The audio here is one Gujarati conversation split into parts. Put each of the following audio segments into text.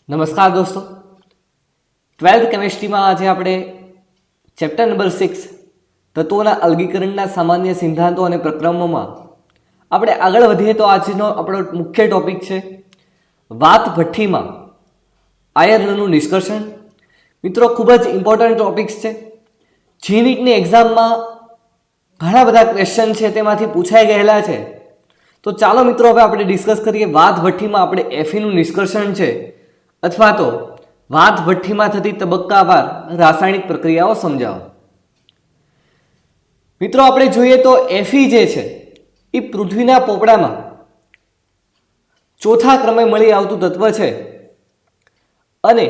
નમસ્કાર દોસ્તો, 12th કેમેસ્ટ્રીમાં આજે આપણે ચેપ્ટર નંબર 6 તત્વોના અલગીકરણના સામાન્ય સિદ્ધાંતો અને પ્રક્રમોમાં આપણે આગળ વધીએ તો આજનો આપણો મુખ્ય ટોપિક છે વાત ભઠ્ઠીમાં આયર્નનું નિષ્કર્ષણ. મિત્રો, ખૂબ જ ઇમ્પોર્ટન્ટ ટોપિક્સ છે. જી નીટની એક્ઝામમાં ઘણા બધા ક્વેશ્ચન છે તેમાંથી પૂછાઈ ગયેલા છે. તો ચાલો મિત્રો હવે આપણે ડિસ્કસ કરીએ વાત ભઠ્ઠીમાં આપણે એફીનું નિષ્કર્ષણ છે અથવા તો વાત ભઠ્ઠીમાં થતી તબક્કાવાર રાસાયણિક પ્રક્રિયાઓ સમજાવો. મિત્રો, આપણે જોઈએ તો એફી જે છે એ પૃથ્વીના પોપડામાં ચોથા ક્રમે મળી આવતું તત્વ છે અને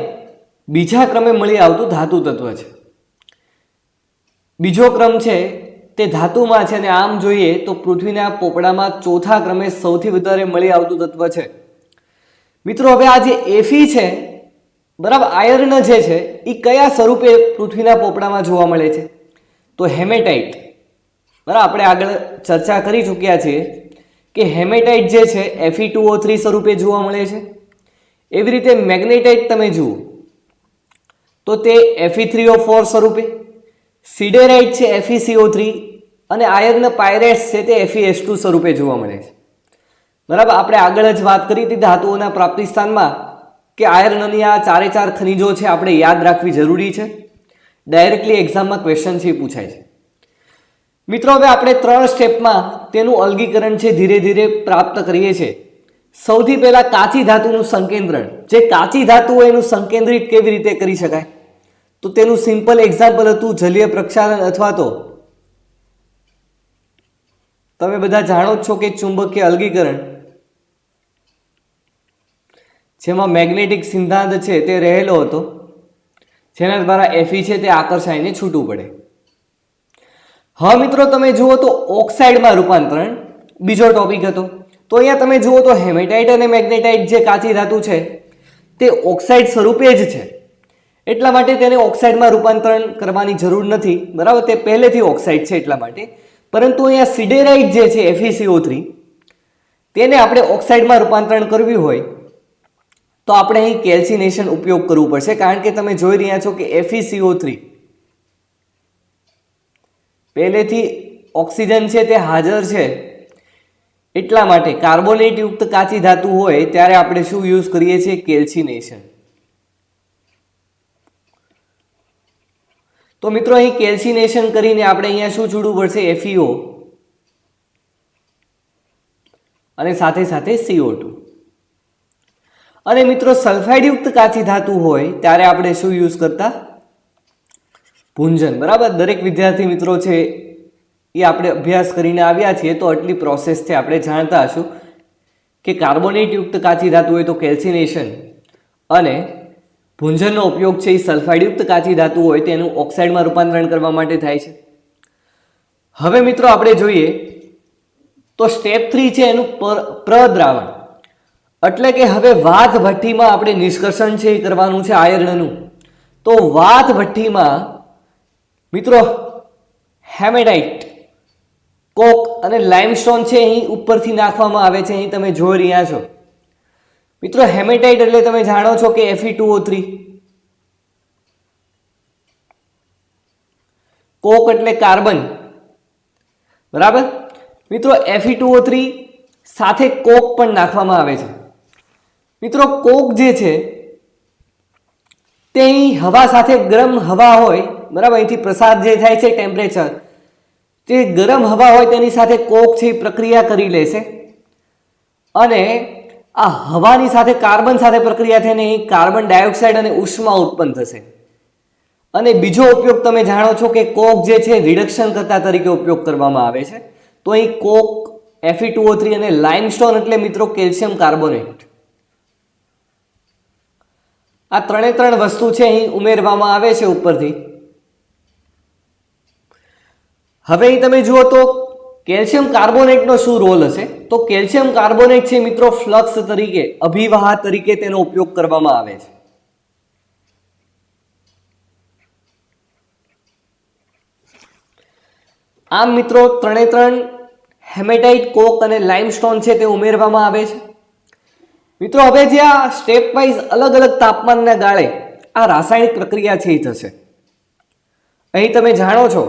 બીજા ક્રમે મળી આવતું ધાતુ તત્વ છે. બીજો ક્રમ છે તે ધાતુમાં છે અને આમ જોઈએ તો પૃથ્વીના પોપડામાં ચોથા ક્રમે સૌથી વધારે મળી આવતું તત્વ છે. મિત્રો, હવે આ જે એફી છે બરાબર, આયર્ન જે છે એ કયા સ્વરૂપે પૃથ્વીના પોપડામાં જોવા મળે છે? તો હેમેટાઇટ. બરાબર, આપણે આગળ ચર્ચા કરી ચૂક્યા છીએ કે હેમેટાઇટ જે છે Fe2O3 સ્વરૂપે જોવા મળે છે. એવી રીતે મેગ્નેટાઇટ તમે જુઓ તો તે Fe3O4 સ્વરૂપે, સિડેરાઇટ છે FeCO3 અને આયર્ન પાયરેટ્સ છે તે FeS2 સ્વરૂપે જોવા મળે છે. બરાબર, આપણે આગળ જ વાત કરી હતી ધાતુઓના પ્રાપ્તિ સ્થાનમાં કે આયર્નની આ ચારે ચાર ખનિજો છે આપણે યાદ રાખવી જરૂરી છે. ડાયરેક્ટલી એક્ઝામમાં ક્વેશ્ચન છે એ પૂછાય છે. મિત્રો, હવે આપણે 3 સ્ટેપમાં તેનું અલગીકરણ છે ધીરે ધીરે પ્રાપ્ત કરીએ છીએ. સૌથી પહેલા કાચી ધાતુનું સંકેન્દ્રણ. જે કાચી ધાતુ હોય એનું સંકેન્દ્રિત કેવી રીતે કરી શકાય? તો તેનું સિમ્પલ એક્ઝામ્પલ હતું જલીય પ્રક્ષાલન અથવા તો તમે બધા જાણો જ છો કે ચુંબકીય અલગીકરણ, જેમાં મેગ્નેટિક સિદ્ધાંત છે તે રહેલો હતો, જેના દ્વારા એફી છે તે આકર્ષાઈને છૂટું પડે. હા મિત્રો, તમે જુઓ તો ઓક્સાઇડમાં રૂપાંતરણ બીજો ટોપિક હતો. તો અહીંયા તમે જુઓ તો હેમેટાઇટ અને મેગ્નેટાઇટ જે કાચી ધાતુ છે તે ઓક્સાઇડ સ્વરૂપે જ છે, એટલા માટે તેને ઓક્સાઇડમાં રૂપાંતરણ કરવાની જરૂર નથી. બરાબર, તે પહેલેથી ઓક્સાઇડ છે એટલા માટે. પરંતુ અહીંયા સિડેરાઇટ જે છે FeCO3 તેને આપણે ઓક્સાઇડમાં રૂપાંતરણ કરવું હોય તો આપણે અહીં કેલ્સિનેશન ઉપયોગ કરવું પડશે, કારણ કે તમે જોઈ રહ્યા છો કે FeCO3 પહેલેથી ઓક્સિજન છે તે હાજર છે, એટલા માટે કાર્બોનેટ યુક્ત કાચી ધાતુ હોય ત્યારે આપણે શું યુઝ કરીએ છીએ? કેલ્સિનેશન. તો મિત્રો, અહીં કેલ્સિનેશન કરીને આપણે અહીંયા શું જોડવું પડશે? FeO અને સાથે સાથે CO2. અને મિત્રો, સલ્ફાઇડ યુક્ત કાચી ધાતુ હોય ત્યારે આપણે શું યુઝ કરતા? ભૂંજન. બરાબર, દરેક વિદ્યાર્થી મિત્રો છે એ આપણે અભ્યાસ કરીને આવ્યા છીએ તો આટલી પ્રોસેસથી આપણે જાણતા હશું કે કાર્બોનેટ યુક્ત કાચી ધાતુ હોય તો કેલ્સિનેશન અને ભૂંજનનો ઉપયોગ છે એ સલ્ફાઇડ યુક્ત કાચી ધાતુ હોય તેનું ઓક્સાઇડમાં રૂપાંતરણ કરવા માટે થાય છે. હવે મિત્રો આપણે જોઈએ તો સ્ટેપ 3 છે એનું પ્રદ્રાવણ. એટલે કે હવે વાત ભઠ્ઠીમાં આપણે નિષ્કર્ષણ છે એ કરવાનું છે આયર્નનું. તો વાત ભઠ્ઠીમાં મિત્રો હેમેટાઇટ, કોક અને લાઇમસ્ટોન છે અહીં ઉપરથી નાખવામાં આવે છે. અહીં તમે જોઈ રહ્યા છો મિત્રો, હેમેટાઇટ એટલે તમે જાણો છો કે Fe2O3, કોક એટલે કાર્બન. બરાબર મિત્રો, Fe2O3 સાથે કોક પણ નાખવામાં આવે છે. મિત્રો, કોક જે છે તે અહીં હવા સાથે ગરમ હવા હોય, બરાબર, અહીંથી પ્રસાર જે થાય છે ટેમ્પરેચર, તે ગરમ હવા હોય તેની સાથે કોક છે પ્રક્રિયા કરી લેશે અને આ હવાની સાથે કાર્બન સાથે પ્રક્રિયા થઈને અહીં કાર્બન ડાયોક્સાઇડ અને ઉષ્મા ઉત્પન્ન થશે. અને બીજો ઉપયોગ તમે જાણો છો કે કોક જે છે રિડક્શન કરતા તરીકે ઉપયોગ કરવામાં આવે છે. તો અહીં કોક, Fe2O3 અને લાઇમસ્ટોન એટલે મિત્રો કેલ્શિયમ કાર્બોનેટ, આ 3 વસ્તુ છે અહીં ઉમેરવામાં આવે છે ઉપરથી. હવે અહીં તમે જુઓ તો કેલ્શિયમ કાર્બોનેટનો શું રોલ હશે? તો કેલ્શિયમ કાર્બોનેટ છે મિત્રો ફ્લક્સ તરીકે, અભિવાહ તરીકે તેનો ઉપયોગ કરવામાં આવે છે. આમ મિત્રો 3 હેમેટાઇટ, કોક અને લાઇમસ્ટોન છે તે ઉમેરવામાં આવે છે. મિત્રો હવે જે આ સ્ટેપ વાઇઝ અલગ અલગ તાપમાનના ગાળે આ રાસાયણિક પ્રક્રિયા છે એ થશે. અહીં તમે જાણો છો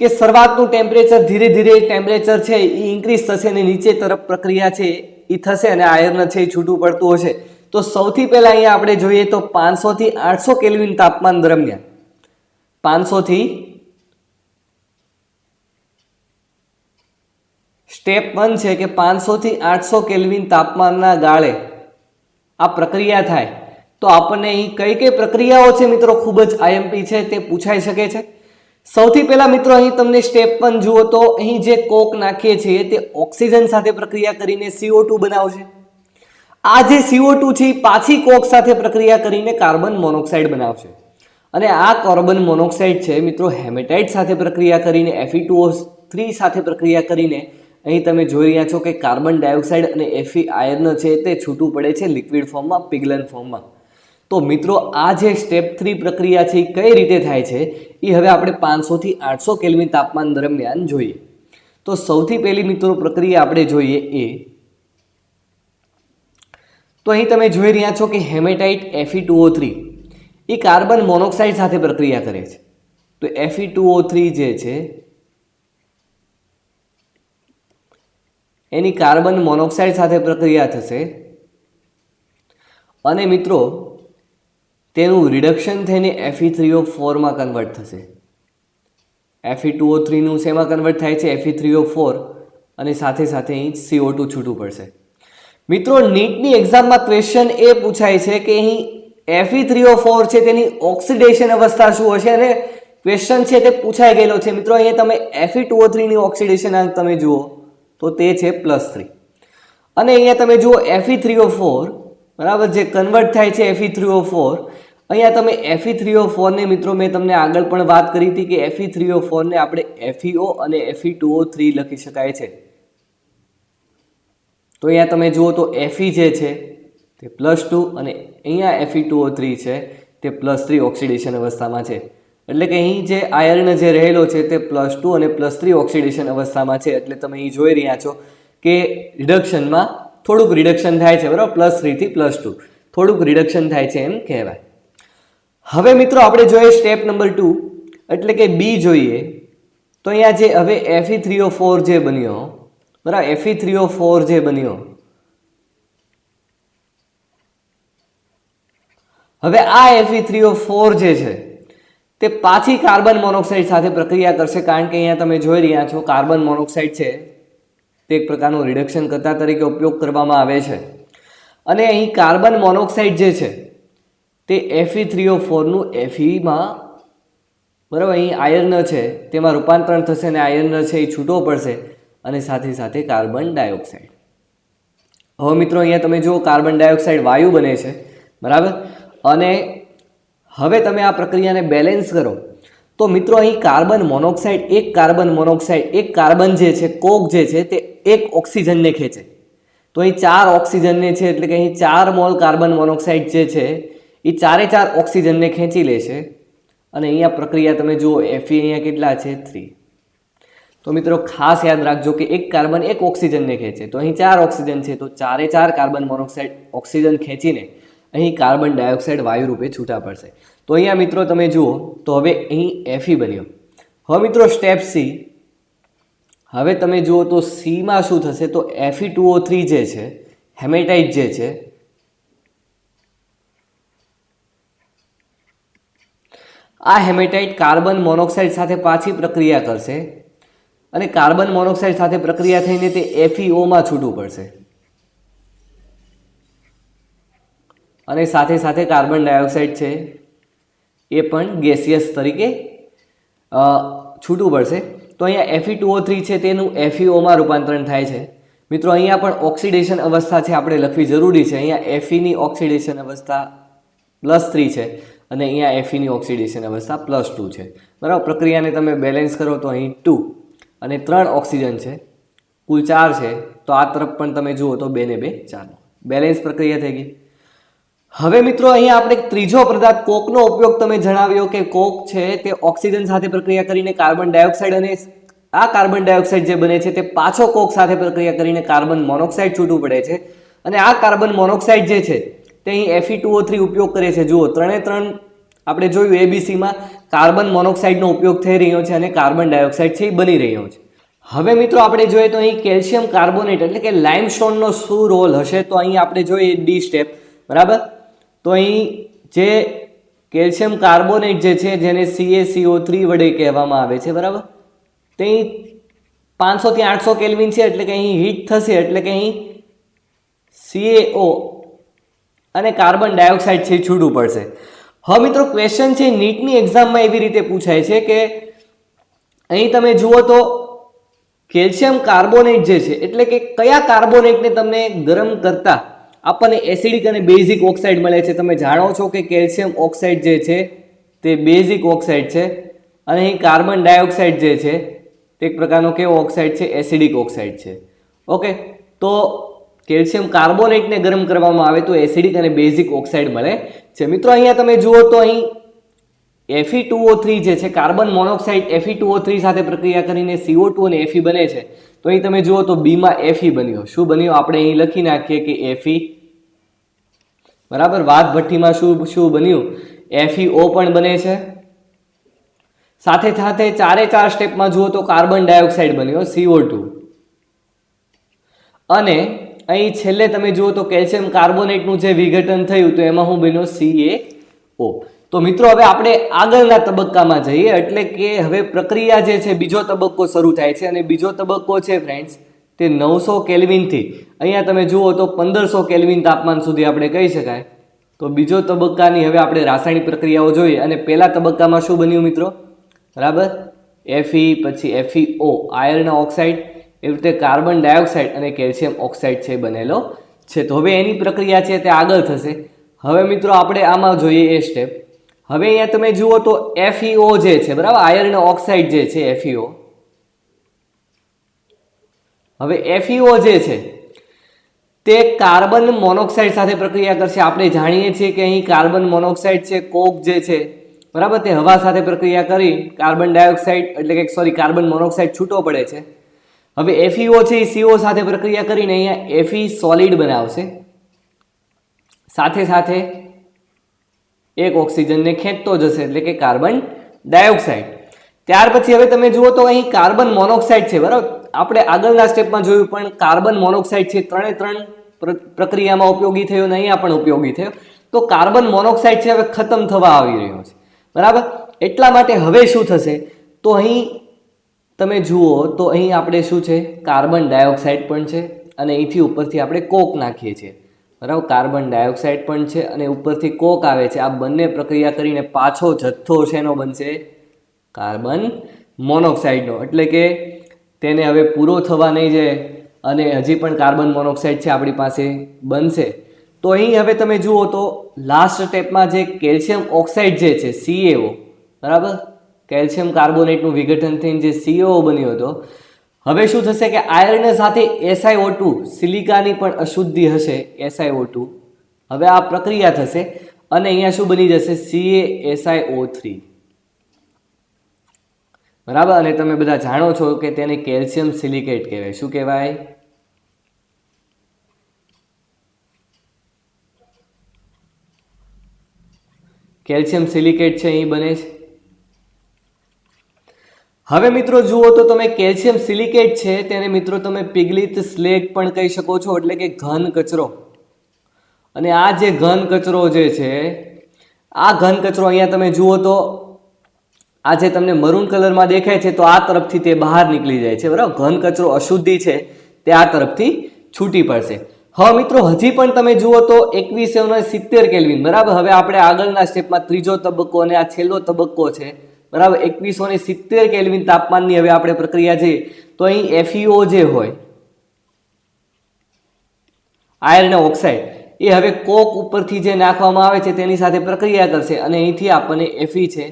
કે શરૂઆતનું ટેમ્પરેચર ધીરે ધીરે ટેમ્પરેચર છે એ ઇન્ક્રીઝ થશે અને નીચે તરફ પ્રક્રિયા છે એ થશે અને આયર્ન છે એ છૂટું પડતું હશે. તો સૌથી પહેલા અહીંયા આપણે જોઈએ તો 500 થી 800 કેલ્વિન તાપમાન દરમિયાન 500 થી સ્ટેપ 1 છે કે 500 થી 800 કેલ્વિન તાપમાનના ગાળે આ પ્રક્રિયા થાય તો આપણને અહીં કઈ કઈ પ્રક્રિયાઓ છે મિત્રો ખૂબ જ આઈએમપી છે તે પૂછાઈ શકે છે. સૌથી પહેલા મિત્રો અહીં તમને સ્ટેપ 1 જુઓ તો અહીં જે કોક નાખીએ છીએ તે ઓક્સિજન સાથે પ્રક્રિયા કરીને CO2 બનાવશે. આ જે CO2 છે એ પાછી કોક સાથે પ્રક્રિયા કરીને કાર્બન મોનોક્સાઇડ બનાવશે અને આ કાર્બન મોનોક્સાઇડ છે મિત્રો હેમેટાઇટ સાથે પ્રક્રિયા કરીને Fe2O3 સાથે પ્રક્રિયા કરીને અહીં તમે જોઈ રહ્યા છો કે કાર્બન ડાયોક્સાઇડ અને Fe આયર્ન છે તે છૂટું પડે છે લિક્વિડ ફોર્મમાં, પિગલન ફોર્મમાં. તો મિત્રો આ જે સ્ટેપ 3 પ્રક્રિયા છે એ કઈ રીતે થાય છે એ હવે આપણે 500 થી 800 કેલ્વિન તાપમાન દરમિયાન જોઈએ. તો સૌથી પહેલી મિત્રો પ્રક્રિયા આપણે જોઈએ એ તો અહીં તમે જોઈ રહ્યા છો કે હેમેટાઇટ Fe2O3 એ કાર્બન મોનોક્સાઇડ સાથે પ્રક્રિયા કરે છે. તો Fe2O3 જે છે એની કાર્બન મોનોક્સાઇડ સાથે પ્રક્રિયા થશે અને મિત્રો તેનું રિડક્શન થઈને Fe3O4 માં કન્વર્ટ થશે. Fe2O3 નું શેમાં કન્વર્ટ થાય છે? Fe3O4 અને સાથે સાથે અહીં CO2 છૂટું પડશે. મિત્રો નીટની એક્ઝામમાં ક્વેશ્ચન એ પૂછાય છે કે અહીં Fe3O4 છે તેની ઓક્સિડેશન અવસ્થા શું હશે અને ક્વેશ્ચન છે તે પૂછાઈ ગયેલો છે. મિત્રો અહીંયા તમે Fe2O3 ની ઓક્સિડેશન આંક તમે જુઓ તો તે છે +3 અને અહીંયા તમે જુઓ Fe3O4 બરાબર જે કન્વર્ટ થાય છે Fe3O4. અહીંયા તમે Fe3O4 ને મિત્રો મેં તમને આગળ પણ વાત કરી હતી કે Fe3O4 ને આપણે FeO અને Fe2O3 લખી શકાય છે. તો અહીંયા તમે જુઓ તો Fe જે છે તે +2 અને અહીંયા Fe2O3 છે તે +3 ઓક્સિડેશન અવસ્થામાં છે. એટલે કે અહીં જે આયર્ન જે રહેલો છે તે +2 અને +3 ઓક્સિડેશન અવસ્થામાં છે. એટલે તમે અહીં જોઈ રહ્યા છો કે રિડક્શનમાં થોડુંક રિડક્શન થાય છે બરાબર, +3 થી +2 થોડુંક રિડક્શન થાય છે એમ કહેવાય. હવે મિત્રો આપણે જોઈએ સ્ટેપ નંબર 2 એટલે કે બી જોઈએ. તો અહીંયા જે હવે Fe3O4 જે બન્યો બરાબર, Fe3O4 જે બન્યો હવે આ Fe3O4 જે છે તે પાછી કાર્બન મોનોક્સાઇડ સાથે પ્રક્રિયા કરશે. કારણ કે અહીંયા તમે જોઈ રહ્યા છો કાર્બન મોનોક્સાઇડ છે તે એક પ્રકારનું રિડક્શન કરતા તરીકે ઉપયોગ કરવામાં આવે છે અને અહીં કાર્બન મોનોક્સાઇડ જે છે તે Fe3O4 નું Feમાં બરાબર અહીં આયર્ન છે તેમાં રૂપાંતરણ થશે અને આયર્ન છે એ છૂટો પડશે અને સાથે સાથે કાર્બન ડાયોક્સાઇડ. હવે મિત્રો અહીંયા તમે જુઓ કાર્બન ડાયોક્સાઇડ વાયુ બને છે બરાબર અને હવે તમે આ પ્રક્રિયાને બેલેન્સ કરો તો મિત્રો અહીં કાર્બન મોનોક્સાઇડ એક કાર્બન જે છે કોક જે છે તે એક ઓક્સિજનને ખેંચે. તો અહીં 4 ઓક્સિજનને છે એટલે કે અહીં 4 મોલ કાર્બન મોનોક્સાઇડ જે છે એ 4 ઓક્સિજનને ખેંચી લે છે અને અહીંયા પ્રક્રિયા તમે જુઓ Fe અહીંયા કેટલા છે 3. તો મિત્રો ખાસ યાદ રાખજો કે એક કાર્બન એક ઓક્સિજનને ખેંચે તો અહીં 4 ઓક્સિજન છે તો 4 કાર્બન મોનોક્સાઇડ ઓક્સિજન ખેંચીને અહીં કાર્બન ડાયોક્સાઇડ વાયુ રૂપે છૂટા પડશે. તો અહીંયા મિત્રો તમે જુઓ તો હવે અહીં Fe બન્યો. હવે મિત્રો સ્ટેપ C. હવે તમે જુઓ તો Cમાં શું થશે તો Fe2O3 જે છે હેમેટાઇટ જે છે આ હેમેટાઇટ કાર્બન મોનોક્સાઇડ સાથે પાછી પ્રક્રિયા કરશે અને કાર્બન મોનોક્સાઇડ સાથે પ્રક્રિયા થઈને તે FeO માં છૂટું પડશે અને સાથે સાથે કાર્બન ડાયોક્સાઇડ છે એ પણ ગેસિયસ તરીકે છૂટું પડશે. તો અહીંયા Fe2O3 છે તેનું FeO માં રૂપાંતરણ થાય છે. મિત્રો અહીંયા પણ ઓક્સિડેશન અવસ્થા છે આપણે લખવી જરૂરી છે. અહીંયા Fe ની ઓક્સિડેશન અવસ્થા +3 છે અને અહીંયા Fe ની ઓક્સિડેશન અવસ્થા +2 છે બરાબર. પ્રક્રિયાને તમે બેલેન્સ કરો તો અહીં 2 અને 3 ઓક્સિજન છે કુલ 4 છે. તો આ તરફ પણ તમે જુઓ તો 2 ને 2 4 બેલેન્સ પ્રક્રિયા થઈ ગઈ. હવે મિત્રો અહીંયા આપણે ત્રીજો પદાર્થ કોકનો ઉપયોગ તમે જણાવ્યો કે કોક છે તે ઓક્સિજન સાથે પ્રક્રિયા કરીને કાર્બન ડાયોક્સાઇડ અને આ કાર્બન ડાયોક્સાઇડ જે બને છે તે પાછો કોક સાથે પ્રક્રિયા કરીને કાર્બન મોનોક્સાઇડ છૂટું પડે છે અને આ કાર્બન મોનોક્સાઇડ જે છે તે અહીં Fe2O3 ઉપયોગ કરે છે. જુઓ ત્રણે ત્રણ આપણે જોયું એબીસીમાં કાર્બન મોનોક્સાઇડનો ઉપયોગ થઈ રહ્યો છે અને કાર્બન ડાયોક્સાઇડ છે એ બની રહ્યો છે. હવે મિત્રો આપણે જોઈએ તો અહીં કેલ્શિયમ કાર્બોનેટ એટલે કે લાઇમસ્ટોનનો શું રોલ હશે, તો અહીં આપણે જોઈએ ડી સ્ટેપ, બરાબર. તો અહીં જે કેલ્શિયમ કાર્બોનેટ જે છે જેને CaCO3 વડે કહેવામાં આવે છે, બરાબર, તે 500 થી 800 કેલ્વિન છે એટલે કે અહીં હીટ થશે એટલે કે અહીં CaO અને કાર્બન ડાયોક્સાઇડ છે છૂટું પડશે. હવે મિત્રો ક્વેશ્ચન છે નીટની એક્ઝામમાં એવી રીતે પૂછાય છે કે અહીં તમે જુઓ તો કેલ્શિયમ કાર્બોનેટ જે છે એટલે કે કયા કાર્બોનેટને તમને ગરમ કરતા આપણને એસિડિક અને બેઝિક ઓક્સાઇડ મળે છે. તમે જાણો છો કે કેલ્શિયમ ઓક્સાઇડ જે છે તે બેઝિક ઓક્સાઇડ છે અને અહીં કાર્બન ડાયોક્સાઇડ જે છે તે એક પ્રકારનો કેવો ઓક્સાઇડ છે, એસિડિક ઓક્સાઇડ છે. ઓકે, તો કેલ્શિયમ કાર્બોનેટને ગરમ કરવામાં આવે તો એસિડિક અને બેઝિક ઓક્સાઇડ મળે છે. મિત્રો અહીંયા તમે જુઓ તો અહીં Fe2O3 જે છે કાર્બન મોનોક્સાઇડ Fe2O3 સાથે પ્રક્રિયા કરીને CO2 અને Fe બને છે. તો અહીં તમે જુઓ તો બીમાં Fe બન્યો. શું બન્યો? આપણે અહીં લખી નાખીએ કે Fe, બરાબર. વાત ભઠ્ઠીમાં શું બન્યું? FeO પણ બને છે. સાથે સાથે ચારે ચાર સ્ટેપમાં જુઓ તો કાર્બન ડાયોક્સાઇડ બન્યો CO2 અને અહીં છેલ્લે તમે જુઓ તો કેલ્શિયમ કાર્બોનેટનું જે વિઘટન થયું તો એમાં શું બન્યો? CaO. તો મિત્રો હવે આપણે આગળના તબક્કામાં જઈએ એટલે કે હવે પ્રક્રિયા જે છે બીજો તબક્કો શરૂ થાય છે અને બીજો તબક્કો છે ફ્રેન્ડ્સ તે 900 કેલ્વિનથી અહીંયા તમે જુઓ તો 1500 કેલ્વિન તાપમાન સુધી આપણે કહી શકાય. તો બીજો તબક્કાની હવે આપણે રાસાયણિક પ્રક્રિયાઓ જોઈએ અને પહેલા તબક્કામાં શું બન્યું મિત્રો? બરાબર, Fe પછી FeO આયર્ન ઓક્સાઇડ, એવી રીતે કાર્બન ડાયોક્સાઇડ અને કેલ્શિયમ ઓક્સાઇડ છે બનેલો છે. તો હવે એની પ્રક્રિયા છે તે આગળ થશે. હવે મિત્રો આપણે આમાં જોઈએ એ સ્ટેપ. હવે અહીંયા તમે જુઓ તો FeO જે છે, બરાબર, આયર્ન ઓક્સાઇડ જે છે FeO. હવે FeO જે છે તે કાર્બન મોનોક્સાઇડ સાથે પ્રક્રિયા કરશે. આપણે જાણીએ છીએ કે અહીં કાર્બન મોનોક્સાઇડ છે, કોક જે છે, બરાબર, તે હવા સાથે પ્રક્રિયા કરી કાર્બન ડાયોક્સાઇડ એટલે કે સોરી કાર્બન મોનોક્સાઇડ છૂટો પડે છે. હવે FeO છે એ CO સાથે પ્રક્રિયા કરીને અહીંયા Fe સોલિડ બનાવશે. સાથે સાથે એક ઓક્સિજનને ખેંચતો જશે એટલે કે કાર્બન ડાયોક્સાઇડ. ત્યાર પછી હવે તમે જુઓ તો અહીં કાર્બન મોનોક્સાઇડ છે, બરાબર. આપણે આગળના સ્ટેપમાં જોયું પણ કાર્બન મોનોક્સાઇડ છે ત્રણે ત્રણ પ્રક્રિયામાં ઉપયોગી થયો અને અહીંયા પણ ઉપયોગી થયો. તો કાર્બન મોનોક્સાઇડ છે હવે ખતમ થવા આવી રહ્યો છે, બરાબર. એટલા માટે હવે શું થશે તો અહીં તમે જુઓ તો અહીં આપણે શું છે? કાર્બન ડાયોક્સાઇડ પણ છે અને અહીંથી ઉપરથી આપણે કોક નાખીએ છીએ, બરાબર. કાર્બન ડાયોક્સાઇડ પણ છે અને ઉપરથી કોક આવે છે. આ બંને પ્રક્રિયા કરીને પાછો જથ્થો શેનો બનશે? કાર્બન મોનોક્સાઇડનો. એટલે કે તેને હવે પૂરો થવા નહીં જાય અને હજી પણ કાર્બન મોનોક્સાઇડ છે આપણી પાસે બનશે. તો અહીં હવે તમે જુઓ તો લાસ્ટ સ્ટેપમાં જે કેલ્શિયમ ઓક્સાઇડ જે છે CaO, બરાબર, કેલ્શિયમ કાર્બોનેટનું વિઘટન થઈને જે CaO બન્યો હતો, હવે શું થશે કે આયર્ન સાથે SiO2 સિલિકાની પણ અશુદ્ધિ હશે SiO2. હવે આ પ્રક્રિયા થશે અને અહીંયા શું બની જશે? CaSiO3, બરાબર. અને તમે બધા જાણો છો કે તેને કેલ્શિયમ સિલિકેટ કહેવાય. શું કહેવાય? કેલ્શિયમ સિલિકેટ છે અહીં બને છે. હવે મિત્રો જુઓ તો તમે કેલ્શિયમ સિલિકેટ છે તેને મિત્રો તમે પિગલિત સ્લેગ પણ કહી શકો છો એટલે કે ઘન કચરો. અને આ જે ઘન કચરો જે છે આ ઘન કચરો અહીંયા તમે જુઓ તો આ જે તમને મરૂન કલરમાં દેખાય છે તો આ તરફથી તે બહાર નીકળી જાય છે, બરાબર. ઘન કચરો અશુદ્ધિ છે તે આ તરફથી છૂટી પડશે. હવે મિત્રો હજી પણ તમે જુઓ તો 2170 કેલ્વિન, બરાબર. હવે આપણે આગળના સ્ટેપમાં ત્રીજો તબક્કો અને આ છેલ્લો તબક્કો છે, બરાબર. 2170 કેલ્વિન તાપમાનની હવે આપણે પ્રક્રિયા છે. તો અહીં FeO જે હોય આયર્ન ઓક્સાઇડ એ હવે કોક ઉપરથી જે નાખવામાં આવે છે તેની સાથે પ્રક્રિયા કરશે અને અહીંથી આપણને Fe છે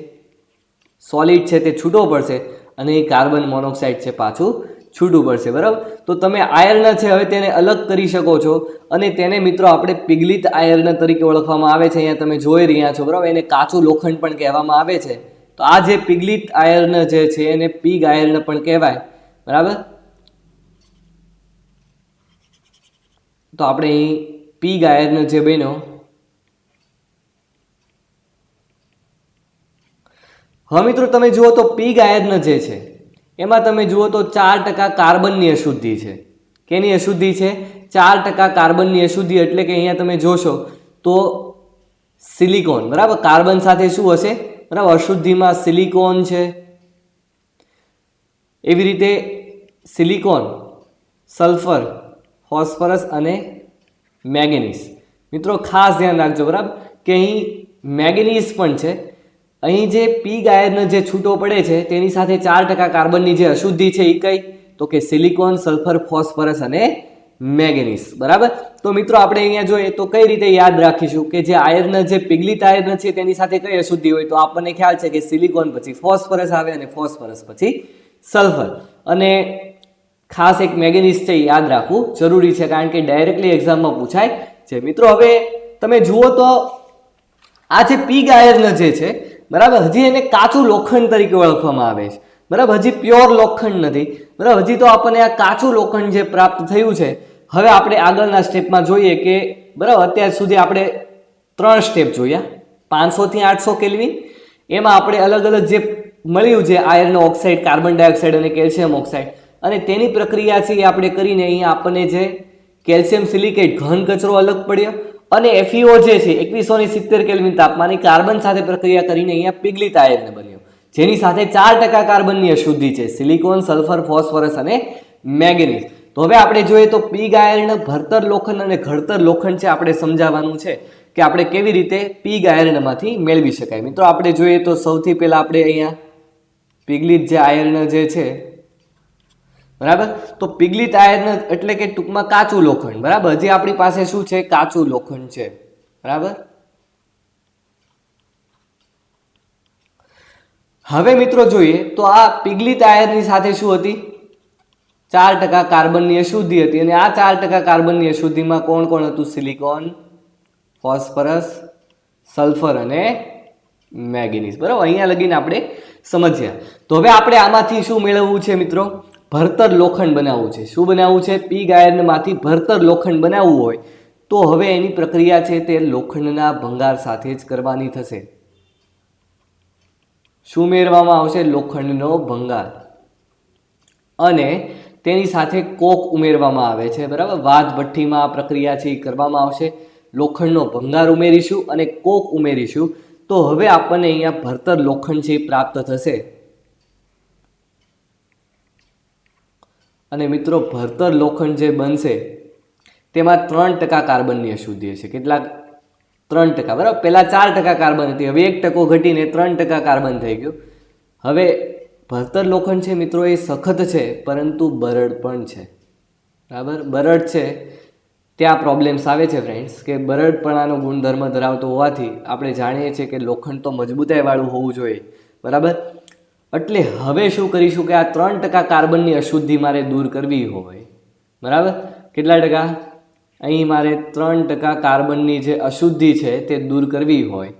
સોલિડ છે તે છૂટો પડશે અને અહીં કાર્બન મોનોક્સાઇડ છે પાછું છૂટું પડશે, બરાબર. તો તમે આયર્ન છે હવે તેને અલગ કરી શકો છો અને તેને મિત્રો આપણે પિગલિત આયર્ન તરીકે ઓળખવામાં આવે છે. અહીંયા તમે જોઈ રહ્યા છો, બરાબર. એને કાચું લોખંડ પણ કહેવામાં આવે છે. તો આ જે પિગલિત આયર્ન જે છે એને પિગ આયર્ન પણ કહેવાય, બરાબર. તો આપણે અહીં પીગ આયર્ન જે બન્યો, હવે મિત્રો તમે જુઓ તો પીગ આયર્ન જે છે એમાં તમે જુઓ તો 4% કાર્બનની અશુદ્ધિ છે. કેની અશુદ્ધિ છે? 4% કાર્બનની અશુદ્ધિ. એટલે કે અહીંયા તમે જોશો તો સિલિકોન, બરાબર, કાર્બન સાથે શું હશે, બરાબર, અશુદ્ધિમાં સિલિકોન છે. એવી રીતે સિલિકોન, સલ્ફર, ફોસ્ફરસ અને મેંગેનીઝ. મિત્રો ખાસ ધ્યાન રાખજો, બરાબર, કે અહીં મેંગેનીઝ પણ છે. અહીં જે પીગ આયર્ન જે છૂટો પડે છે તેની સાથે 4% કાર્બનની જે અશુદ્ધિ છે એ કઈ? તો કે સિલિકોન, સલ્ફર, ફોસ્ફરસ અને મેંગેનીઝ. બરાબર. તો મિત્રો આપણે અહીંયા જોઈએ તો કઈ રીતે યાદ રાખીશું કે જે આયર્ન, જે પિગલિત આયર્ન છે તેની સાથે કઈ અશુદ્ધિ હોય? તો આપણને ખ્યાલ છે કે સિલિકોન પછી ફોસ્ફરસ આવે અને ફોસ્ફરસ પછી સલ્ફર. અને ખાસ એક મેંગેનીઝ છે યાદ રાખવું જરૂરી છે કારણ કે ડાયરેક્ટલી એક્ઝામમાં પૂછાય છે. મિત્રો હવે તમે જુઓ તો આ જે પીગ આયર્ન જે છે, બરાબર, હજી એને કાચું લોખંડ તરીકે ઓળખવામાં આવે છે. બરાબર, હજી પ્યોર લોખંડ નથી. બરાબર, હજી તો આપણને આ કાચું લોખંડ જે પ્રાપ્ત થયું છે. હવે આપણે આગળના સ્ટેપમાં જોઈએ કે બરાબર, અત્યાર સુધી આપણે 3 સ્ટેપ જોયા, 500 થી 800 કેલ્વિન. એમાં આપણે અલગ અલગ જે મળ્યું છે આયર્ન ઓક્સાઇડ, કાર્બન ડાયોક્સાઇડ અને કેલ્શિયમ ઓક્સાઇડ, અને તેની પ્રક્રિયા છે એ આપણે કરીને અહીંયા આપણને જે કેલ્શિયમ સિલિકેટ ઘન કચરો અલગ પડ્યો અને FeO જે છે 2170 કેલ્વિન તાપમાને કાર્બન સાથે પ્રક્રિયા કરીને અહીંયા પિગલિત આયર્ન બન્યો, જેની સાથે 4% કાર્બનની અશુદ્ધિ છે, સિલિકોન, સલ્ફર, ફોસ્ફરસ અને મેંગેનીઝ. તો હવે આપણે જોઈએ તો પીગ આયર્ન, ભરતર લોખંડ અને ઘડતર લોખંડ છે આપણે સમજાવવાનું છે કે આપણે કેવી રીતે પીગ આયર્નમાંથી મેળવી શકાય. મિત્રો આપણે જોઈએ તો સૌથી પહેલા આપણે અહીંયા પિગલિત જે આયર્ન જે છે, બરાબર, તો પિગલિત આયર્ન એટલે કે ટૂંકમાં કાચું લોખંડ. બરાબર, હજી આપણી પાસે શું છે? કાચું લોખંડ છે. બરાબર. હવે મિત્રો જોઈએ તો આ પિગલિત આયર્નની સાથે શું હતી? 4% કાર્બનની અશુદ્ધિ હતી. અને આ 4% કાર્બનની અશુદ્ધિમાં કોણ કોણ હતું? સિલિકોન, ફોસ્ફરસ, સલ્ફર અને મેંગેનીઝ. બરાબર, અહીંયા લગીને આપણે સમજ્યા. તો હવે આપણે આમાંથી શું મેળવવું છે મિત્રો? ભરતર લોખંડ બનાવવું છે. શું બનાવવું છે? પીગ આયર્નમાંથી ભરતર લોખંડ બનાવવું હોય તો હવે એની પ્રક્રિયા છે તે લોખંડના ભંગાર સાથે જ કરવાની થશે. શું ઉમેરવામાં આવશે? લોખંડનો ભંગાર. અને તેની સાથે કોક ઉમેરવામાં આવે છે. બરાબર, વાદ ભઠ્ઠીમાં આ પ્રક્રિયા છે એ કરવામાં આવશે. લોખંડનો ભંગાર ઉમેરીશું અને કોક ઉમેરીશું તો હવે આપણને અહીંયા ભરતર લોખંડ છે એ પ્રાપ્ત થશે. અને મિત્રો ભરતર લોખંડ જે બનશે તેમાં 3% કાર્બનની અશુદ્ધિ હશે. કેટલાક? 3%. બરાબર, પહેલા 4% કાર્બન હતી, હવે 1% ઘટીને 3% કાર્બન થઈ ગયું. હવે ભરતર લોખંડ છે મિત્રો એ સખત છે પરંતુ બરડ પણ છે. બરાબર, બરડ છે ત્યાં પ્રોબ્લેમ્સ આવે છે ફ્રેન્ડ્સ, કે બરડપણાનો ગુણધર્મ ધરાવતો હોવાથી આપણે જાણીએ છીએ કે લોખંડ તો મજબૂતાઈવાળું હોવું જોઈએ. બરાબર, એટલે હવે શું કરીશું કે આ 3% કાર્બનની અશુદ્ધિ મારે દૂર કરવી હોય. બરાબર, કેટલા ટકા? અહીં મારે 3% કાર્બનની જે અશુદ્ધિ છે તે દૂર કરવી હોય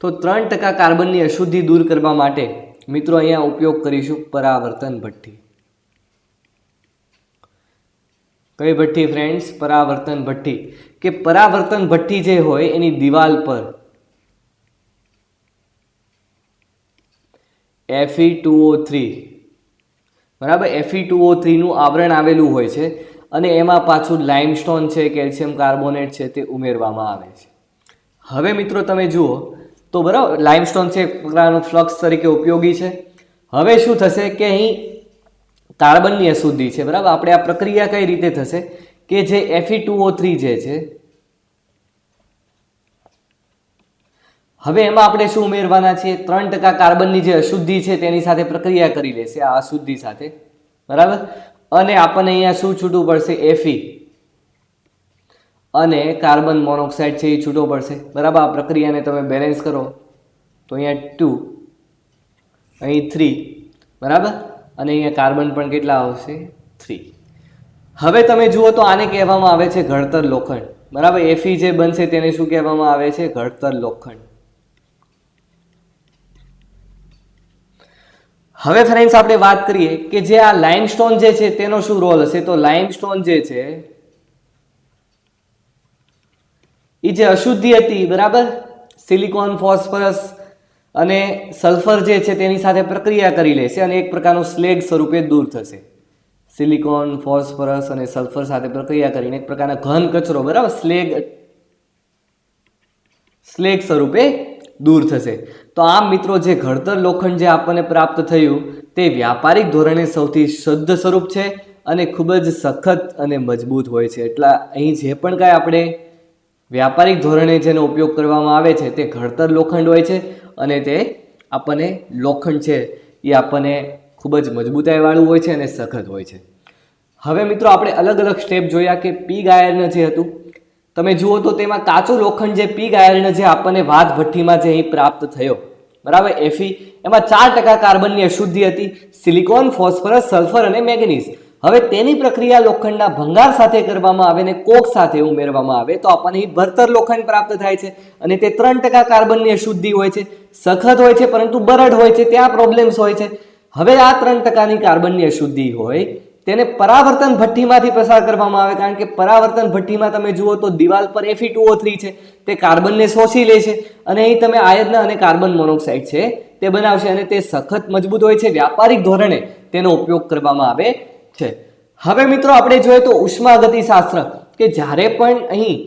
તો 3% કાર્બનની અશુદ્ધિ દૂર કરવા માટે મિત્રો અહીંયા ઉપયોગ કરીશું પરાવર્તન ભઠ્ઠી. કઈ ભઠ્ઠી ફ્રેન્ડ્સ? પરાવર્તન ભઠ્ઠી. કે પરાવર્તન ભઠ્ઠી જે હોય એની દિવાલ પર Fe2O3, બરાબર, Fe2O3 નું આવરણ આવેલું હોય છે અને એમાં પાછું લાઇમસ્ટોન છે, કેલ્શિયમ કાર્બોનેટ છે તે ઉમેરવામાં આવે છે. હવે મિત્રો તમે જુઓ તો બરાબર, લાઇમસ્ટોન છે એક પ્રકારનું ફ્લક્સ તરીકે ઉપયોગી છે. હવે શું થશે કે અહીં કાર્બનની અશુદ્ધિ છે. બરાબર, આપણે આ પ્રક્રિયા કઈ રીતે થશે કે જે Fe2O3 જે છે હવે એમાં આપણે શું ઉમેરવાના છે? 3% કાર્બનની જે અશુદ્ધિ છે તેની સાથે પ્રક્રિયા કરી લેશે આ અશુદ્ધિ સાથે. બરાબર, અને આપણને અહીંયા શું છૂટવું પડશે? Fe અને કાર્બન મોનોક્સાઇડ છે એ છૂટો પડશે. બરાબર, આ પ્રક્રિયાને તમે બેલેન્સ કરો તો અહીંયા 2, અહીં 3, બરાબર, અને અહીંયા કાર્બન પણ કેટલા આવશે? 3. હવે તમે જુઓ તો આને કહેવામાં આવે છે ઘડતર લોખંડ. બરાબર, Fe જે બનશે તેને શું કહેવામાં આવે છે? ઘડતર લોખંડ. હવે ફ્રેન્ડ્સ આપણે વાત કરીએ કે જે આ લાઇમસ્ટોન જે છે તેનો શું રોલ હશે. તો લાઇમસ્ટોન જે છે એ જે અશુદ્ધિ હતી, બરાબર, સિલિકોન, ફોસ્ફરસ અને સલ્ફર જે છે તેની સાથે પ્રક્રિયા કરી લેશે અને એક પ્રકારનું સ્લેગ સ્વરૂપે દૂર થશે. સિલિકોન, ફોસ્ફરસ અને સલ્ફર સાથે પ્રક્રિયા કરીને એક પ્રકારના ઘન કચરો, બરાબર, સ્લેગ સ્વરૂપે દૂર થશે. તો આમ મિત્રો જે ઘડતર લોખંડ જે આપણને પ્રાપ્ત થયું તે વ્યાપારિક ધોરણે સૌથી શુદ્ધ સ્વરૂપ છે અને ખૂબ જ સખત અને મજબૂત હોય છે. એટલે અહીં જે પણ કાંઈ આપણે વ્યાપારિક ધોરણે જેનો ઉપયોગ કરવામાં આવે છે તે ઘડતર લોખંડ હોય છે અને તે આપણને લોખંડ છે એ આપણને ખૂબ જ મજબૂતાઈવાળું હોય છે અને સખત હોય છે. હવે મિત્રો આપણે અલગ અલગ સ્ટેપ જોયા કે પીગ આયર્ન જે હતું, તમે જુઓ તો તેમાં કાચું લોખંડ જે પીગ આયર્ન જે આપણને વાત ભઠ્ઠીમાં જે અહીં પ્રાપ્ત થયો, બરાબર, એફી, એમાં 4% કાર્બનની અશુદ્ધિ હતી, સિલિકોન, ફોસ્ફરસ, સલ્ફર અને મેંગનીઝ. હવે તેની પ્રક્રિયા લોખંડના ભંગાર સાથે કરવામાં આવે ને કોક સાથે ઉમેરવામાં આવે તો આપણને ભરતર લોખંડ પ્રાપ્ત થાય છે અને તે 3% કાર્બનની અશુદ્ધિ હોય છે, સખત હોય છે પરંતુ બરડ હોય છે, ત્યાં પ્રોબ્લેમ્સ હોય છે. હવે આ 3%ની કાર્બનની અશુદ્ધિ હોય તેને પરાવર્તન ભઠ્ઠીમાંથી પસાર કરવામાં આવે, કારણ કે પરાવર્તન ભઠ્ઠીમાં તમે જુઓ તો દિવાલ પર Fe2O3 છે, તે કાર્બનને શોષી લે છે અને અહીં તમે આયર્ન અને કાર્બન મોનોક્સાઇડ છે તે બનાવશે અને તે સખત મજબૂત હોય છે. વ્યાપારિક ધોરણે તેનો ઉપયોગ કરવામાં આવે છે. હવે મિત્રો આપણે જોઈએ તો ઉષ્માગતિશાસ્ત્ર કે જ્યારે પણ અહીં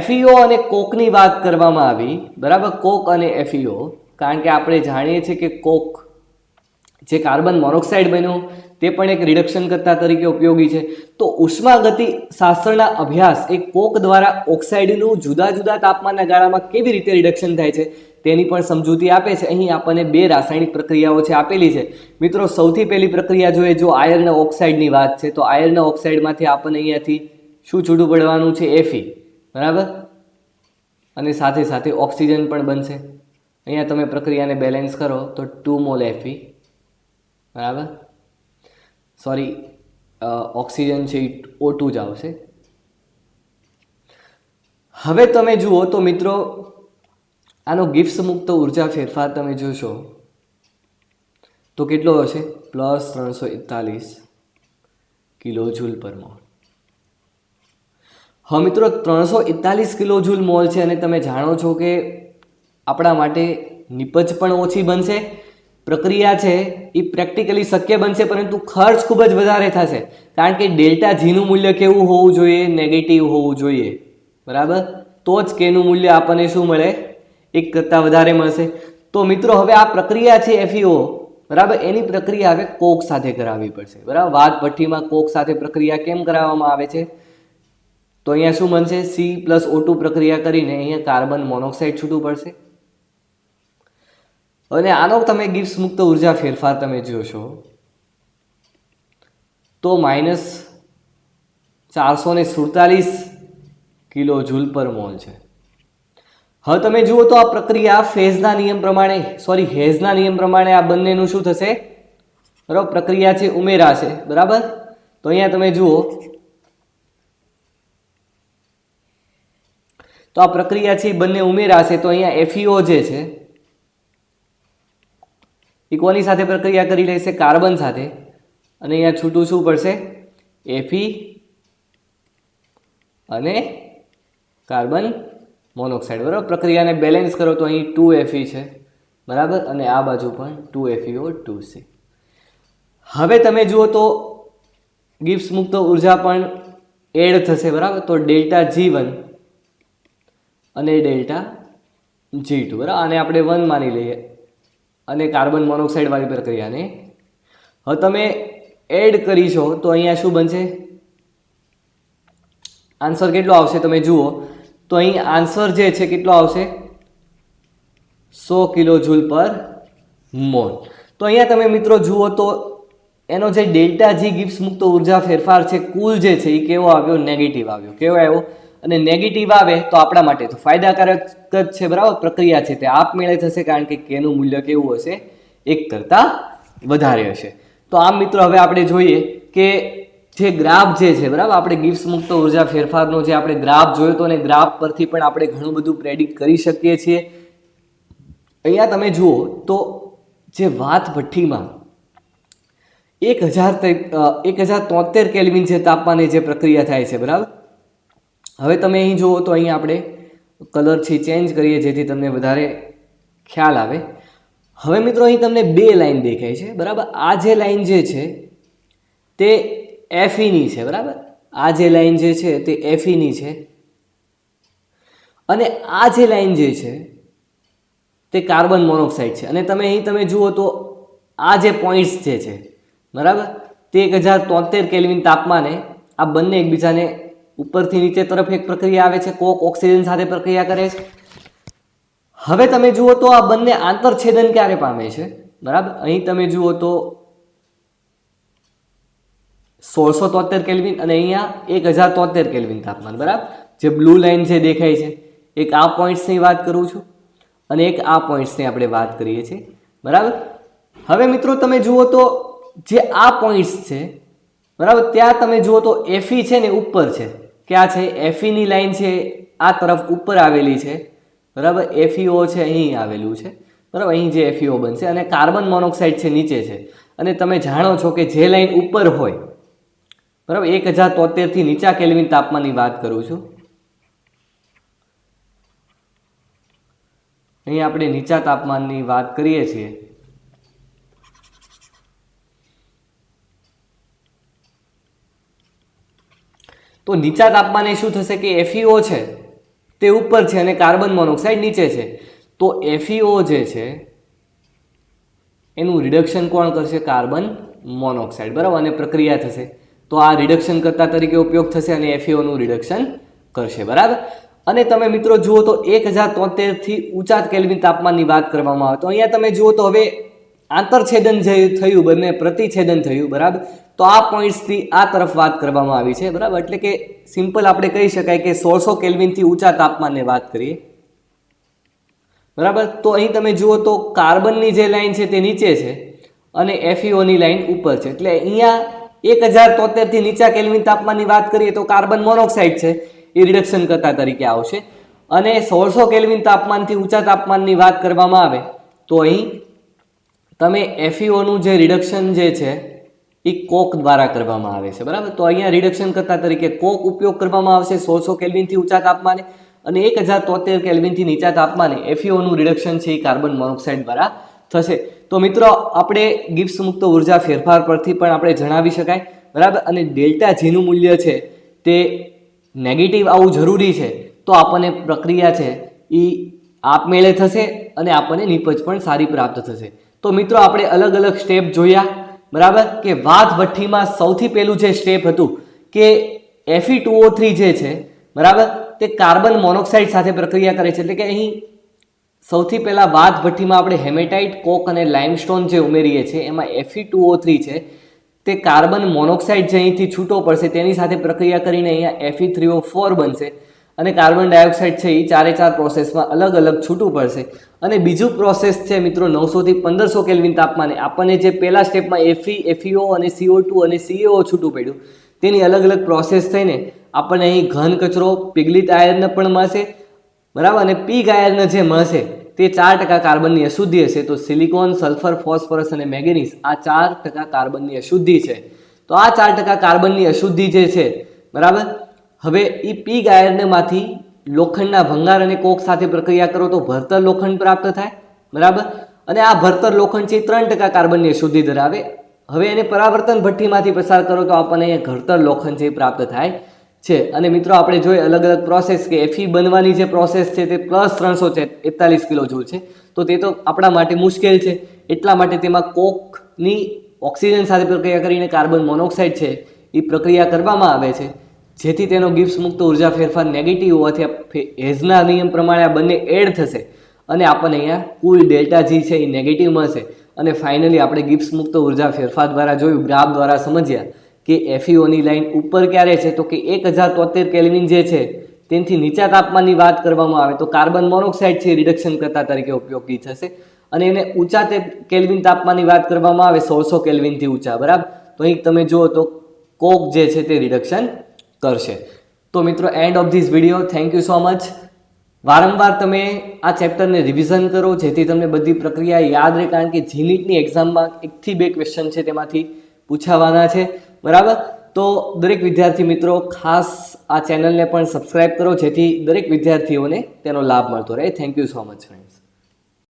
FeO અને કોકની વાત કરવામાં આવી, બરાબર, કોક અને FeO, કારણ કે આપણે જાણીએ છીએ કે કોક જે કાર્બન મોનોક્સાઇડ બન્યું તે પણ એક રિડક્શન કરતા તરીકે ઉપયોગી છે. તો ઉષ્માગતિશાસ્ત્રના અભ્યાસ એ કોક દ્વારા ઓક્સાઇડનું જુદા જુદા તાપમાનના ગાળામાં કેવી રીતે રિડક્શન થાય છે તેની પણ સમજૂતી આપે છે. અહીં આપણને 2 રાસાયણિક પ્રક્રિયાઓ છે આપેલી છે. મિત્રો સૌથી પહેલી પ્રક્રિયા જોઈએ જો આયર્ન ઓક્સાઇડની વાત છે તો આયર્ન ઓક્સાઇડમાંથી આપણને અહીંયાથી શું છૂટું પડવાનું છે? Fe, બરાબર, અને સાથે સાથે ઓક્સિજન પણ બનશે. અહીંયા તમે પ્રક્રિયાને બેલેન્સ કરો તો 2 મોલ Fe, બરાબર, સોરી, ઓક્સિજન છે O2 જ આવશે. હવે તમે જુઓ તો મિત્રો આનો ગિબ્સ મુક્ત ઉર્જા ફેરફાર તમે જોશો તો કેટલો હશે? +341 કિલોજૂલ પર મોલ. હા મિત્રો, 341 કિલોજૂલ મોલ છે અને તમે જાણો છો કે આપણા માટે નિપજ પણ ઓછી બનશે. પ્રક્રિયા છે એ પ્રેક્ટિકલી શક્ય બનશે પરંતુ ખર્ચ ખૂબ જ વધારે થશે, કારણ કે ડેલ્ટા જીનું મૂલ્ય કેવું હોવું જોઈએ? નેગેટિવ હોવું જોઈએ, બરાબર, તો જ કેનું મૂલ્ય આપણને શું મળે? 1 કરતાં વધારે મળશે. તો મિત્રો હવે આ પ્રક્રિયા છે FeO, બરાબર, એની પ્રક્રિયા હવે કોક સાથે કરાવવી પડશે, બરાબર. વાત ભઠ્ઠીમાં કોક સાથે પ્રક્રિયા કેમ કરાવવામાં આવે છે? તો અહીંયા શું બનશે? C+O2 પ્રક્રિયા કરીને અહીંયા કાર્બન મોનોક્સાઇડ છૂટું પડશે અને આનો તમે ગિબ્સ મુક્ત ઉર્જા ફેરફાર તમે જોશો તો -447 કિલોજૂલ પર મોલ છે. હવે તમે જુઓ તો આ પ્રક્રિયા હેઝના નિયમ પ્રમાણે આ બંનેનું શું થશે? બરાબર, પ્રક્રિયા છે ઉમેરાશે, બરાબર. તો અહીંયા તમે જુઓ તો આ પ્રક્રિયા છે બંને ઉમેરાશે તો અહીંયા FeO જે છે એ કોની સાથે પ્રક્રિયા કરી લેશે? કાર્બન સાથે, અને અહીંયા છૂટું શું પડશે? Fe અને કાર્બન મોનોક્સાઇડ, બરાબર. પ્રક્રિયાને બેલેન્સ કરો તો અહીં 2Fe છે, બરાબર, અને આ બાજુ પણ 2FeO 2C. હવે તમે જુઓ તો ગિબ્સ મુક્ત ઉર્જા પણ એડ થશે, બરાબર. તો ડેલ્ટા G1 અને ડેલ્ટા G2, બરાબર, આને આપણે 1 માની લઈએ અને કાર્બન મોનોક્સાઇડ વાળી પ્રક્રિયાને હવે તમે એડ કરીશો તો અહીંયા શું બનશે? આન્સર કેટલો આવશે? તમે જુઓ તો અહીં આન્સર જે છે કેટલો આવશે? 100 કિલોજૂલ પર મોલ. તો અહીંયા તમે મિત્રો જુઓ તો એનો જે ડેલ્ટા G ગિબ્સ મુક્ત ઉર્જા ફેરફાર છે કુલ જે છે એ કેવો આવ્યો? નેગેટિવ આવ્યો. કેવો આવ્યો? અને નેગેટિવ આવે તો આપણા માટે તો ફાયદાકારક જ છે, બરાબર. પ્રક્રિયા છે તે આપમેળે થશે કારણ કે કેનું મૂલ્ય કેવું હશે? 1 કરતાં વધારે હશે. તો આમ મિત્રો હવે આપણે જોઈએ કે જે ગ્રાફ જે છે, બરાબર, આપણે ગિબ્સ મુક્ત ઉર્જા ફેરફારનો જે આપણે ગ્રાફ જોયો તો અને ગ્રાફ પરથી પણ આપણે ઘણું બધું પ્રેડિક્ટ કરી શકીએ છીએ. અહીંયા તમે જુઓ તો જે વાત ભઠ્ઠીમાં 1073 કેલ્વિન છે તાપમાને જે પ્રક્રિયા થાય છે, બરાબર. હવે તમે અહીં જુઓ તો અહીં આપણે કલર છે ચેન્જ કરીએ જેથી તમને વધારે ખ્યાલ આવે. હવે મિત્રો અહીં તમને બે લાઈન દેખાય છે, બરાબર. આ જે લાઈન જે છે તે Fe ની છે, બરાબર. આ જે લાઈન જે છે તે Fe ની છે અને આ જે લાઈન જે છે તે કાર્બન મોનોક્સાઇડ છે. અને તમે જુઓ તો આ જે પોઈન્ટ્સ જે છે, બરાબર, તે 1073 કેલ્વિન તાપમાને આ બંને એકબીજાને ઉપરથી નીચે તરફ એક પ્રક્રિયા આવે છે, કોક ઓક્સિજન સાથે પ્રક્રિયા કરે છે. હવે તમે જુઓ તો આ બંને આંતરછેદન ક્યારે પામે છે, બરાબર. અહીં તમે જુઓ તો 1673 કેલ્વિન અને અહીંયા 1073 કેલ્વિન તાપમાન, બરાબર. જે બ્લુ લાઈન જે દેખાય છે એક આ પોઈન્ટ્સની વાત કરું છું અને એક આ પોઈન્ટ્સની આપણે વાત કરીએ છીએ, બરાબર. હવે મિત્રો તમે જુઓ તો જે આ પોઈન્ટ્સ છે, બરાબર, ત્યાં તમે જુઓ તો Fe છે ને ઉપર છે. ક્યાં છે? Fe ની લાઈન છે આ તરફ ઉપર આવેલી છે, બરાબર. FeO છે અહીં આવેલું છે, બરાબર. અહીં જે FeO બનશે અને કાર્બન મોનોક્સાઇડ છે નીચે છે. અને તમે જાણો છો કે જે લાઈન ઉપર હોય, બરાબર, 1073 થી નીચા કેલ્વિન તાપમાનની વાત કરું છું. અહીં આપણે નીચા તાપમાનની વાત કરીએ છીએ. તો નીચા તાપમાને શું થશે કે FeO છે તે ઉપર છે અને કાર્બન મોનોક્સાઇડ નીચે છે. તો FeO જે છે એનું રિડક્શન કોણ કરશે? કાર્બન મોનોક્સાઇડ, બરાબર. અને પ્રક્રિયા થશે તો આ રિડક્શન કરતા તરીકે ઉપયોગ થશે અને FeO નું રિડક્શન કરશે, બરાબર. અને તમે મિત્રો જુઓ તો 1073 થી ઊંચા કેલ્વિન તાપમાનની વાત કરવામાં આવે તો અહીંયા તમે જુઓ તો હવે આંતરછેદન જે થયું, બંને પ્રતિછેદન થયું, બરાબર. તો આ પોઈન્ટ્સથી આ તરફ વાત કરવામાં આવી છે, બરાબર. એટલે કે સિમ્પલ આપણે કહી શકાય કે 1600 કેલ્વિનથી ઊંચા તાપમાનને વાત કરીએ, બરાબર. તો અહીં તમે જુઓ તો કાર્બનની જે લાઈન છે તે નીચે છે અને FeO ની લાઈન ઉપર છે. એટલે અહીંયા 1073 થી નીચા કેલ્વિન તાપમાનની વાત કરીએ તો કાર્બન મોનોક્સાઇડ છે એ રિડક્શન કરતા તરીકે આવશે. અને 1600 કેલ્વિન તાપમાનથી ઊંચા તાપમાનની વાત કરવામાં આવે તો અહીં તમે FeO નું જે રિડક્શન જે છે એ કોક દ્વારા કરવામાં આવે છે, બરાબર. તો અહીંયા રિડક્શન કરતા તરીકે કોક ઉપયોગ કરવામાં આવશે 1600 કેલ્વિનથી ઊંચા તાપમાને અને 1073 કેલ્વિનથી નીચા તાપમાને FeO નું રિડક્શન છે એ કાર્બન મોનોક્સાઇડ દ્વારા થશે. તો મિત્રો આપણે ગિબ્સ મુક્ત ઉર્જા ફેરફાર પરથી પણ આપણે જણાવી શકાય, બરાબર. અને ડેલ્ટા જીનું મૂલ્ય છે તે નેગેટિવ આવવું જરૂરી છે તો આપણને પ્રક્રિયા છે એ આપમેળે થશે અને આપણને નિપજ પણ સારી પ્રાપ્ત થશે. તો મિત્રો આપણે અલગ અલગ સ્ટેપ જોયા, બરાબર. કે વાત ભઠ્ઠીમાં સૌથી પહેલું જે સ્ટેપ હતું કે Fe2O3 જે છે, બરાબર, તે કાર્બન મોનોક્સાઇડ સાથે પ્રક્રિયા કરે છે. એટલે કે અહીં સૌથી પહેલા વાત ભઠ્ઠીમાં આપણે હેમેટાઇટ, કોક અને લાઇમસ્ટોન જે ઉમેરીએ છીએ એમાં Fe2O3 છે તે કાર્બન મોનોક્સાઇડ જે અહીંથી છૂટો પડશે તેની સાથે પ્રક્રિયા કરીને અહીંયા Fe3O4 બનશે અને કાર્બન ડાયોક્સાઇડ છે એ 4 પ્રોસેસમાં અલગ અલગ છૂટું પડશે. અને બીજું પ્રોસેસ છે મિત્રો 900 થી 1500 કેલ્વિન તાપમાને આપણને જે પહેલા સ્ટેપમાં Fe, FeO અને CO2 અને CaO છૂટું પડ્યું તેની અલગ અલગ પ્રોસેસ થઈને આપણને અહીં ઘન કચરો, પિગલિત આયર્ન પણ મળશે, બરાબર. અને પીગ આયર્ન જે મળશે તે 4% કાર્બનની અશુદ્ધિ હશે. તો સિલિકોન, સલ્ફર, ફોસ્ફરસ અને મેંગેનીઝ આ 4% કાર્બનની અશુદ્ધિ છે. તો આ 4% કાર્બનની અશુદ્ધિ જે છે, બરાબર, હવે એ પીગ આયર્નમાંથી લોખંડના ભંગાર અને કોક સાથે પ્રક્રિયા કરો તો ભરતર લોખંડ પ્રાપ્ત થાય, બરાબર. અને આ ભરતર લોખંડ છે 3% કાર્બનની અશુદ્ધિ ધરાવે. હવે એને પરાવર્તન ભઠ્ઠીમાંથી પસાર કરો તો આપણને અહીંયા ઘડતર લોખંડ છે પ્રાપ્ત થાય છે. અને મિત્રો આપણે જોઈએ અલગ અલગ પ્રોસેસ કે Fe બનવાની જે પ્રોસેસ છે તે +341 કિલો જૂલ છે. તો તે તો આપણા માટે મુશ્કેલ છે, એટલા માટે તેમાં કોકની ઓક્સિજન સાથે પ્રક્રિયા કરીને કાર્બન મોનોક્સાઇડ છે એ પ્રક્રિયા કરવામાં આવે છે જેથી તેનો ગિબ્સ મુક્ત ઉર્જા ફેરફાર નેગેટિવ હોવાથી હેઝના નિયમ પ્રમાણે આ બંને એડ થશે અને આપણને અહીંયા કુલ ડેલ્ટા જી છે એ નેગેટિવ મળશે. અને ફાઇનલી આપણે ગિબ્સ મુક્ત ઉર્જા ફેરફાર દ્વારા જોયું, ગ્રાફ દ્વારા સમજ્યા કે FeO ની લાઈન ઉપર ક્યારે છે તો કે 1073 કેલ્વિન જે છે તેનાથી નીચા તાપમાનની વાત કરવામાં આવે તો કાર્બન મોનોક્સાઇડ છે રિડક્શન કરતા તરીકે ઉપયોગી થશે. અને એને ઊંચા કેલ્વિન તાપમાનની વાત કરવામાં આવે 1600 કેલ્વિનથી ઊંચા, બરાબર. તો અહીં તમે જુઓ તો કોક જે છે તે રિડક્શન કરશે. તો મિત્રો end of this video. Thank you so much. વારંવાર તમે આ ચેપ્ટરને રિવિઝન કરો જેથી તમને બધી પ્રક્રિયા યાદ રહે, કારણ કે જીનીટની એક્ઝામમાં 1 થી 2 ક્વેશ્ચન છે તેમાંથી પૂછાવાના છે, બરાબર? તો દરેક વિદ્યાર્થી મિત્રો ખાસ આ ચેનલને પણ સબસ્ક્રાઇબ કરો, જેથી દરેક વિદ્યાર્થીઓને તેનો લાભ મળતો રહે. Thank you so much friends.